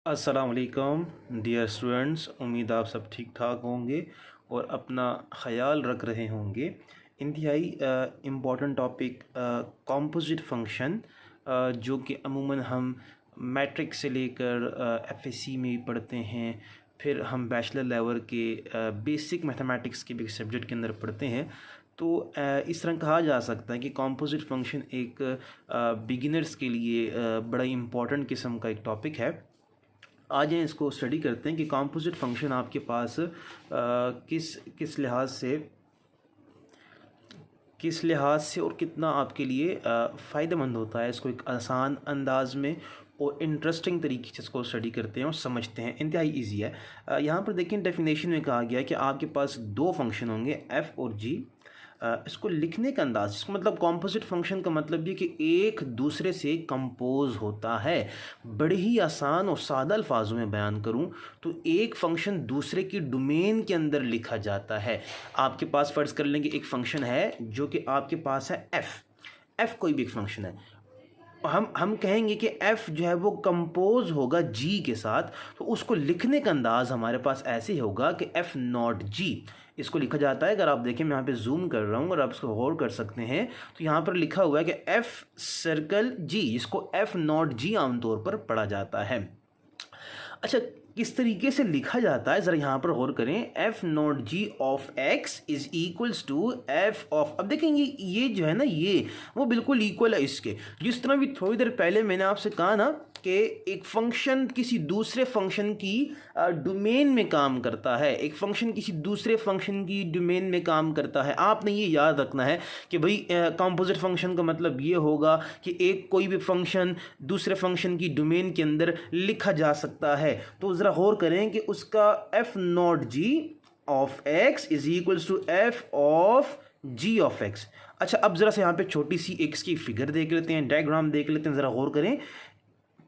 अस्सलाम वालेकुम dear students, उम्मीद आप सब ठीक ठाक होंगे और अपना ख़याल रख रहे होंगे। इंतहाई इम्पॉर्टेंट टॉपिक कंपोजिट फंक्शन, जो कि अमूमन हम मैट्रिक से लेकर एफएससी में भी पढ़ते हैं, फिर हम बैचलर लेवल के बेसिक मैथमेटिक्स के भी सब्जेक्ट के अंदर पढ़ते हैं। तो इस तरह कहा जा सकता है कि कंपोजिट फंक्शन एक बिगिनर्स के लिए बड़ा इम्पॉर्टेंट किस्म का एक टॉपिक है। आज हम इसको स्टडी करते हैं कि कंपोजिट फंक्शन आपके पास किस किस लिहाज से और कितना आपके लिए फ़ायदेमंद होता है। इसको एक आसान अंदाज में और इंटरेस्टिंग तरीके से इसको स्टडी करते हैं और समझते हैं। इंतहाई इजी है। यहाँ पर देखें, डेफिनेशन में कहा गया है कि आपके पास दो फंक्शन होंगे एफ़ और जी। इसको लिखने का अंदाज़, इसको मतलब कंपोजिट फंक्शन का मतलब ये कि एक दूसरे से कंपोज होता है। बड़े ही आसान और सादा अल्फाजों में बयान करूं तो एक फंक्शन दूसरे की डोमेन के अंदर लिखा जाता है। आपके पास फ़र्ज़ कर लेंगे एक फंक्शन है जो कि आपके पास है एफ़ कोई भी एक फंक्शन है। हम कहेंगे कि f जो है वो कंपोज होगा g के साथ, तो उसको लिखने का अंदाज़ हमारे पास ऐसे ही होगा कि f नॉट g। इसको लिखा जाता है, अगर आप देखें मैं यहाँ पे जूम कर रहा हूँ और आप इसको गौर कर सकते हैं तो यहाँ पर लिखा हुआ है कि f सर्कल g, इसको f नॉट g आमतौर पर पढ़ा जाता है। अच्छा, किस तरीके से लिखा जाता है ज़रा यहाँ पर गौर करें। F not G of X is equals to F of, अब देखेंगे ये जो है ना, ये वो बिल्कुल इक्वल है इसके। जिस तरह भी थोड़ी देर पहले मैंने आपसे कहा ना कि एक फंक्शन किसी दूसरे फंक्शन की डोमेन में काम करता है, एक फंक्शन किसी दूसरे फंक्शन की डोमेन में काम करता है। आपने ये याद रखना है कि भाई कंपोजिट फंक्शन का मतलब ये होगा कि एक कोई भी फंक्शन दूसरे फंक्शन की डोमेन के अंदर लिखा जा सकता है। तो ज़रा गौर करें कि उसका F not G of X is equals to F of ji of X. अच्छा, अब ज़रा से यहाँ पे छोटी सी एक्स की फिगर देख लेते हैं, डायग्राम देख लेते हैं। ज़रा गौर करें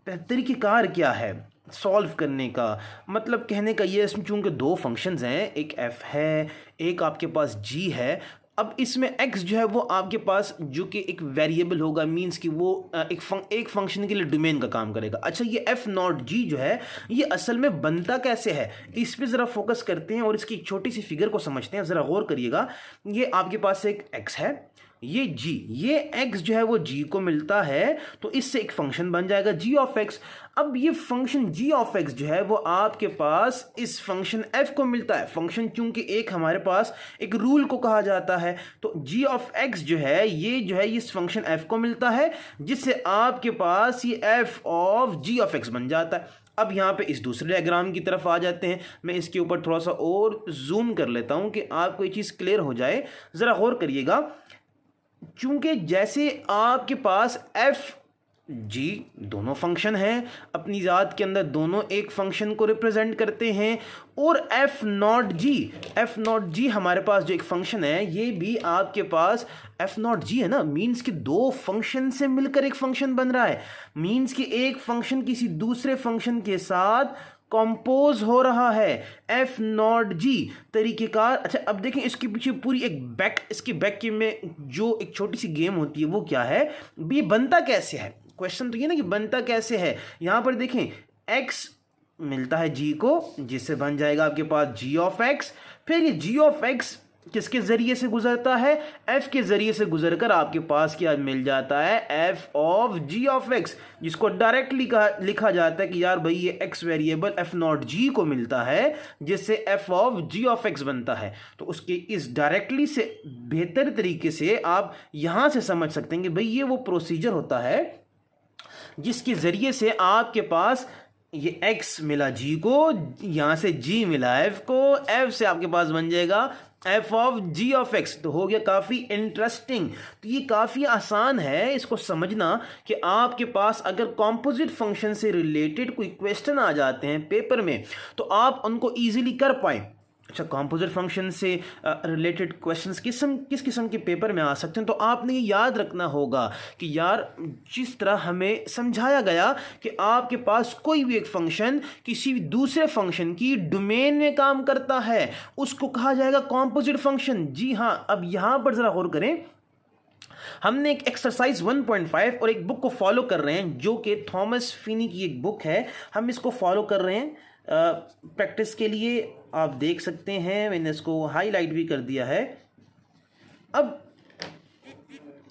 तरीक़ेकार क्या है सॉल्व करने का। मतलब कहने का ये, इसमें चूँकि दो फंक्शंस हैं, एक f है, एक आपके पास g है। अब इसमें x जो है वो आपके पास जो कि एक वेरिएबल होगा, मींस कि वो एक फंक्शन के लिए डोमेन का काम करेगा। अच्छा, ये f नॉट g जो है ये असल में बनता कैसे है, इस पे ज़रा फोकस करते हैं और इसकी छोटी सी फिगर को समझते हैं। ज़रा गौर करिएगा, ये आपके पास एक x है, ये g, ये x जो है वो g को मिलता है, तो इससे एक फंक्शन बन जाएगा g ऑफ x। अब ये फंक्शन g ऑफ x जो है वो आपके पास इस फंक्शन f को मिलता है। फंक्शन चूंकि एक हमारे पास एक रूल को कहा जाता है, तो g ऑफ x जो है ये इस फंक्शन f को मिलता है, जिससे आपके पास ये f of g of x बन जाता है। अब यहाँ पे इस दूसरे डायग्राम की तरफ आ जाते हैं। मैं इसके ऊपर थोड़ा सा और जूम कर लेता हूँ कि आपको ये चीज़ क्लियर हो जाए। ज़रा गौर करिएगा, चूंकि जैसे आपके पास एफ जी दोनों फंक्शन हैं, अपनी ज़ात के अंदर दोनों एक फंक्शन को रिप्रेजेंट करते हैं, और एफ नॉट जी हमारे पास जो एक फंक्शन है ये भी आपके पास एफ नॉट जी है ना, मीन्स कि दो फंक्शन से मिलकर एक फंक्शन बन रहा है। मीन्स कि एक फंक्शन किसी दूसरे फंक्शन के साथ कंपोज हो रहा है, एफ नॉट जी तरीक़ेकार। अच्छा, अब देखें इसके पीछे पूरी इसके बैक के में जो एक छोटी सी गेम होती है वो क्या है, ये बनता कैसे है। क्वेश्चन तो ये ना कि बनता कैसे है। यहाँ पर देखें x मिलता है g को, जिससे बन जाएगा आपके पास g ऑफ x। फिर ये g ऑफ x किसके ज़रिए से गुजरता है, f के ज़रिए से गुजरकर आपके पास क्या मिल जाता है, f of g of x, जिसको डायरेक्टली लिखा जाता है कि यार भाई ये x variable f not g को मिलता है, जिससे f of g of x बनता है। तो उसके इस डायरेक्टली से बेहतर तरीके से आप यहाँ से समझ सकते हैं कि भाई ये वो प्रोसीजर होता है जिसके ज़रिए से आपके पास ये x मिला g को, यहाँ से g मिला f को, f से आपके पास बन जाएगा f of g of x। तो हो गया काफ़ी इंटरेस्टिंग। तो ये काफ़ी आसान है इसको समझना कि आपके पास अगर कंपोजिट फंक्शन से रिलेटेड कोई क्वेश्चन आ जाते हैं पेपर में तो आप उनको ईजिली कर पाएँ। अच्छा, कंपोजिट फंक्शन से रिलेटेड क्वेश्चंस किस किस्म के पेपर में आ सकते हैं, तो आपने ये याद रखना होगा कि यार जिस तरह हमें समझाया गया कि आपके पास कोई भी एक फंक्शन किसी दूसरे फंक्शन की डोमेन में काम करता है, उसको कहा जाएगा कंपोजिट फंक्शन। जी हाँ, अब यहाँ पर ज़रा गौर करें, हमने एक एक्सरसाइज 1.5 और एक बुक को फॉलो कर रहे हैं जो कि थॉमस फिनी की एक बुक है। हम इसको फॉलो कर रहे हैं प्रैक्टिस के लिए। आप देख सकते हैं मैंने इसको हाईलाइट भी कर दिया है।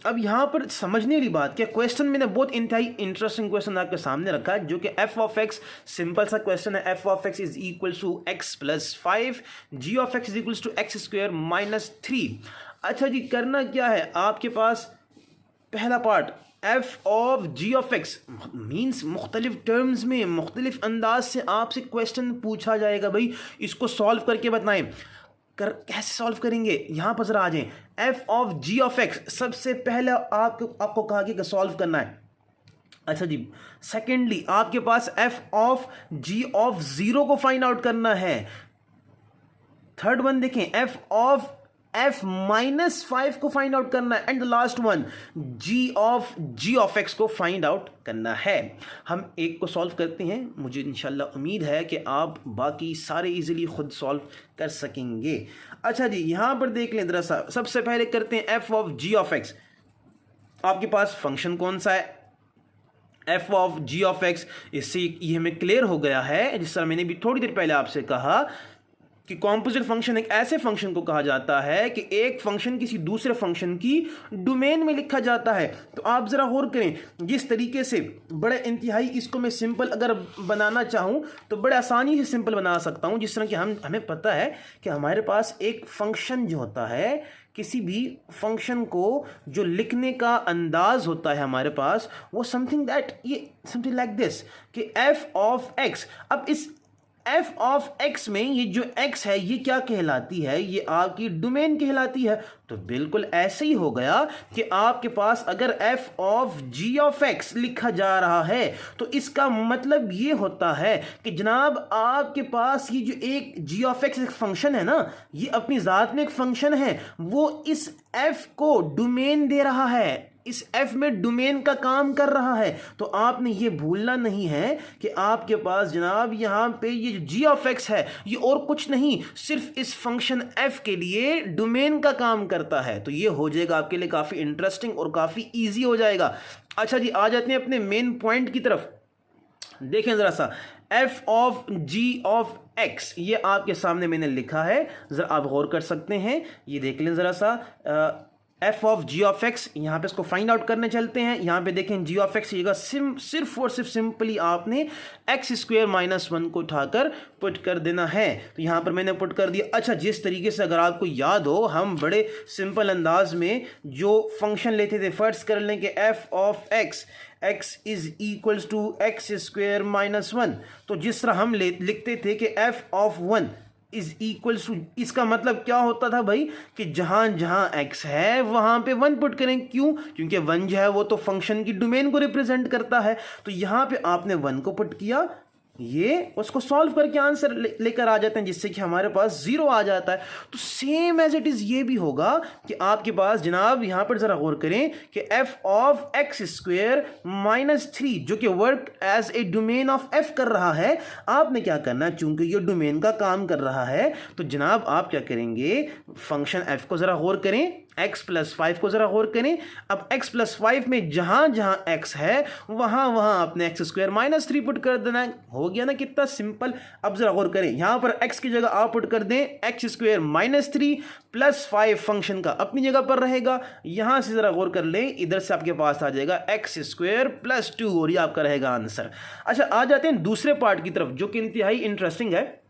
अब यहाँ पर समझने वाली बात क्या, क्वेश्चन मैंने बहुत इंतहाई इंटरेस्टिंग क्वेश्चन आपके सामने रखा है जो कि एफ ऑफ एक्स, सिंपल सा क्वेश्चन है। F of X is equal to X plus 5, G of X is equal to x square minus 3। अच्छा जी, करना क्या है आपके पास, पहला part F of ji of X means मुख्तलिफ टर्म्स में मुख्तलिफ अंदाज से आपसे क्वेश्चन पूछा जाएगा। भाई इसको सॉल्व करके बताएं, कैसे सॉल्व करेंगे, यहाँ पर जरा आ जाएं। F of ji of X सबसे पहले आपको कहा कि सॉल्व करना है। अच्छा जी, सेकेंडली आपके पास एफ ऑफ जी ऑफ 0 को फाइंड आउट करना है। थर्ड वन देखें, एफ ऑफ एफ माइनस 5 को फाइंड आउट करना है। And the last one G of X को फाइंड आउट करना है। हम एक को सॉल्व करते हैं, मुझे इंशाल्लाह उम्मीद है कि आप बाकी सारे इजीली खुद सॉल्व कर सकेंगे। अच्छा जी, यहां पर देख लें जरा सा, सबसे पहले करते हैं F of ji of X. आपके पास फंक्शन कौन सा है, F of ji of X. इससे ये हमें क्लियर हो गया है, जिस तरह मैंने भी थोड़ी देर पहले आपसे कहा कि कॉम्पोजिट फंक्शन एक ऐसे फंक्शन को कहा जाता है कि एक फंक्शन किसी दूसरे फंक्शन की डोमेन में लिखा जाता है। तो आप ज़रा गौर करें, जिस तरीके से बड़े इंतहाई इसको मैं सिंपल अगर बनाना चाहूँ तो बड़े आसानी से सिंपल बना सकता हूँ। जिस तरह कि हमें पता है कि हमारे पास एक फंक्शन जो होता है, किसी भी फंक्शन को जो लिखने का अंदाज होता है हमारे पास, वो समथिंग लाइक दिस कि एफ ऑफ एक्स। अब इस एफ ऑफ एक्स में ये जो एक्स है ये क्या कहलाती है, ये आपकी डोमेन कहलाती है। तो बिल्कुल ऐसे ही हो गया कि आपके पास अगर F of ji of X लिखा जा रहा है तो इसका मतलब ये होता है कि जनाब आपके पास ये जो एक जी ऑफ एक्स एक फंक्शन है ना, ये अपनी ज़ात में एक फंक्शन है, वो इस एफ को डोमेन दे रहा है, इस एफ में डोमेन का काम कर रहा है। तो आपने ये भूलना नहीं है कि आपके पास जनाब यहाँ पे ये जो जी ऑफ एक्स है ये और कुछ नहीं, सिर्फ इस फंक्शन एफ के लिए डोमेन का काम करता है। तो ये हो जाएगा आपके लिए काफ़ी इंटरेस्टिंग और काफ़ी ईजी हो जाएगा। अच्छा जी, आ जाते हैं अपने मेन पॉइंट की तरफ। देखें ज़रा सा, F of ji of X ये आपके सामने मैंने लिखा है, ज़रा आप गौर कर सकते हैं, ये देख लें ज़रा सा। F of ji of x, यहाँ पे इसको फाइंड आउट करने चलते हैं। यहाँ पे देखें जी ऑफ एक्स ये सिर्फ और सिर्फ सिंपली आपने एक्स स्क्वायर माइनस 1 को उठाकर पुट कर देना है। तो यहाँ पर मैंने पुट कर दिया। अच्छा, जिस तरीके से अगर आपको याद हो, हम बड़े सिंपल अंदाज में जो फंक्शन लेते थे, फर्ज कर लें कि F of x x is equals to x square minus 1। तो जिस तरह हम लिखते थे कि F of 1 is equals to, इसका मतलब क्या होता था भाई कि जहां जहां x है वहां पे 1 पुट करें। क्यों? क्योंकि 1 जो है वो तो फंक्शन की डोमेन को रिप्रेजेंट करता है। तो यहां पे आपने 1 को पुट किया, ये उसको सॉल्व करके आंसर लेकर आ जाते हैं, जिससे कि हमारे पास 0 आ जाता है। तो सेम एज इट इज़ ये भी होगा कि आपके पास जनाब यहाँ पर ज़रा गौर करें कि F of x square minus 3 जो कि work as a domain of f कर रहा है, आपने क्या करना है, चूंकि ये डोमेन का काम कर रहा है तो जनाब आप क्या करेंगे, फंक्शन एफ को ज़रा गौर करें, x प्लस 5 को ज़रा गौर करें। अब x प्लस 5 में जहां जहां x है वहां वहां आपने एक्स स्क्वायर माइनस 3 पुट कर देना है। हो गया ना, कितना सिंपल। अब ज़रा गौर करें, यहां पर x की जगह आप पुट कर दें x square minus 3 plus 5 function का अपनी जगह पर रहेगा। यहां से ज़रा गौर कर लें, इधर से आपके पास आ जाएगा एक्स स्क्वायर प्लस 2 और ये आपका रहेगा आंसर। अच्छा, आ जाते हैं दूसरे पार्ट की तरफ जो कि इंतहाई इंटरेस्टिंग है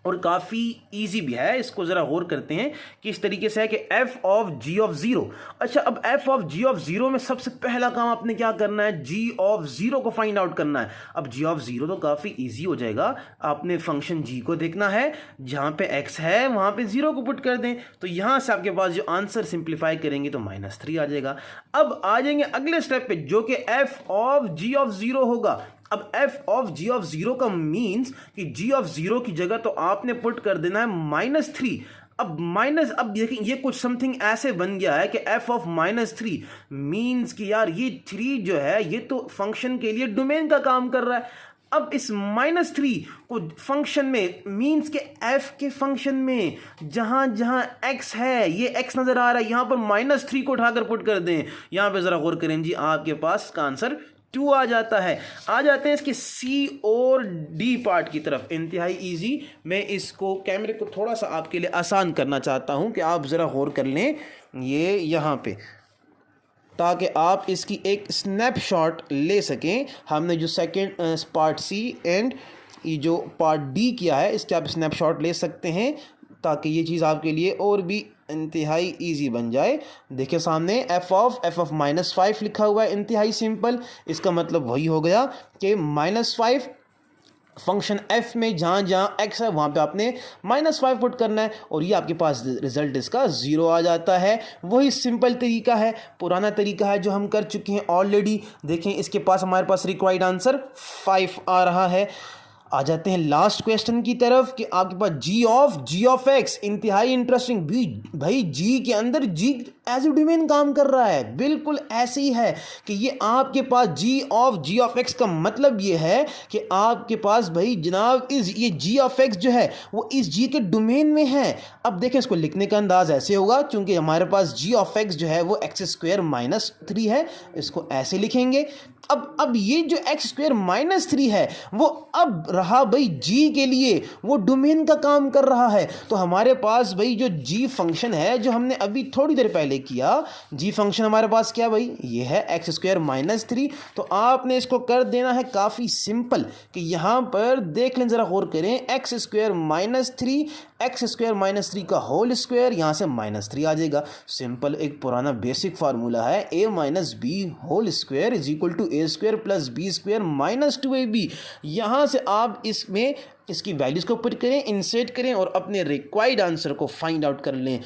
और काफ़ी इजी भी है। इसको ज़रा गौर करते हैं कि इस तरीके से है कि एफ ऑफ जी ऑफ 0। अच्छा, अब एफ ऑफ जी ऑफ 0 में सबसे पहला काम आपने क्या करना है, जी ऑफ 0 को फाइंड आउट करना है। अब जी ऑफ 0 तो काफ़ी इजी हो जाएगा, आपने फंक्शन जी को देखना है, जहाँ पे x है वहाँ पे 0 को पुट कर दें। तो यहाँ से आपके पास जो आंसर सिंप्लीफाई करेंगे तो -3 आ जाएगा। अब आ जाएंगे अगले स्टेप पे जो कि एफ ऑफ जी ऑफ 0 होगा। अब एफ ऑफ जी ऑफ 0 का मीन्स कि जी ऑफ 0 की जगह तो आपने पुट कर देना है -3। अब देखिए ये कुछ समथिंग ऐसे बन गया है कि एफ ऑफ -3 मीन्स कि यार ये 3 जो है ये तो फंक्शन के लिए डोमेन का काम कर रहा है। अब इस -3 को फंक्शन में मीन्स के f के फंक्शन में जहाँ जहाँ x है, ये x नज़र आ रहा है, यहाँ पर -3 को उठाकर पुट कर दें। यहाँ पे ज़रा गौर करें जी, आपके पास इसका आंसर 2 आ जाता है। आ जाते हैं इसके C और D पार्ट की तरफ, इंतहाई इजी। मैं इसको कैमरे को थोड़ा सा आपके लिए आसान करना चाहता हूँ कि आप ज़रा गौर कर लें ये यहाँ पे, ताकि आप इसकी एक स्नैपशॉट ले सकें। हमने जो सेकंड पार्ट C एंड ये जो पार्ट D किया है, इसके आप स्नैपशॉट ले सकते हैं ताकि ये चीज़ आपके लिए और भी इंतहाई इजी बन जाए। देखिए सामने f ऑफ -5 लिखा हुआ है, इंतहाई सिंपल। इसका मतलब वही हो गया कि -5 फंक्शन f में जहाँ जहाँ x है वहाँ पे आपने -5 पुट करना है और ये आपके पास रिजल्ट इसका 0 आ जाता है। वही सिंपल तरीका है, पुराना तरीका है जो हम कर चुके हैं ऑलरेडी। देखें इसके पास हमारे पास रिक्वायर्ड आंसर 5 आ रहा है। आ जाते हैं लास्ट क्वेश्चन की तरफ कि आपके पास g ऑफ x, इंतहाई इंटरेस्टिंग भी भाई। g के अंदर g एज ए डोमेन काम कर रहा है, बिल्कुल ऐसे ही है कि ये आपके पास g ऑफ x का मतलब ये है कि आपके पास भाई जनाब ये g ऑफ x जो है वो इस g के डोमेन में है। अब देखें इसको लिखने का अंदाज ऐसे होगा, क्योंकि हमारे पास g ऑफ x जो है वो x² - 3 है, इसको ऐसे लिखेंगे। अब ये जो x² - 3 है वो अब रहा भाई g के लिए, वो डोमेन का काम कर रहा है। तो हमारे पास भाई जो g फंक्शन है जो हमने अभी थोड़ी देर पहले किया, g फंक्शन हमारे पास क्या भाई, ये है x² - 3। तो आपने इसको कर देना है काफ़ी सिंपल कि यहाँ पर देख लें, ज़रा गौर करें, x² - 3 का होल स्क्वायर, यहाँ से -3 आ जाएगा। सिंपल एक पुराना बेसिक फार्मूला है, a - b whole square is equal to a² + b² - 2ab। यहाँ से आप इसमें इसकी वैल्यूज़ को पुट करें, इंसर्ट करें और अपने रिक्वायर्ड आंसर को फाइंड आउट कर लें।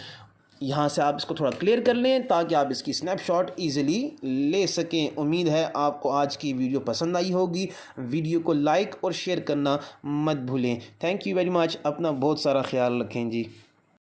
यहाँ से आप इसको थोड़ा क्लियर कर लें ताकि आप इसकी स्नैपशॉट इजीली ले सकें। उम्मीद है आपको आज की वीडियो पसंद आई होगी। वीडियो को लाइक और शेयर करना मत भूलें। Thank you very much. अपना बहुत सारा ख्याल रखें जी।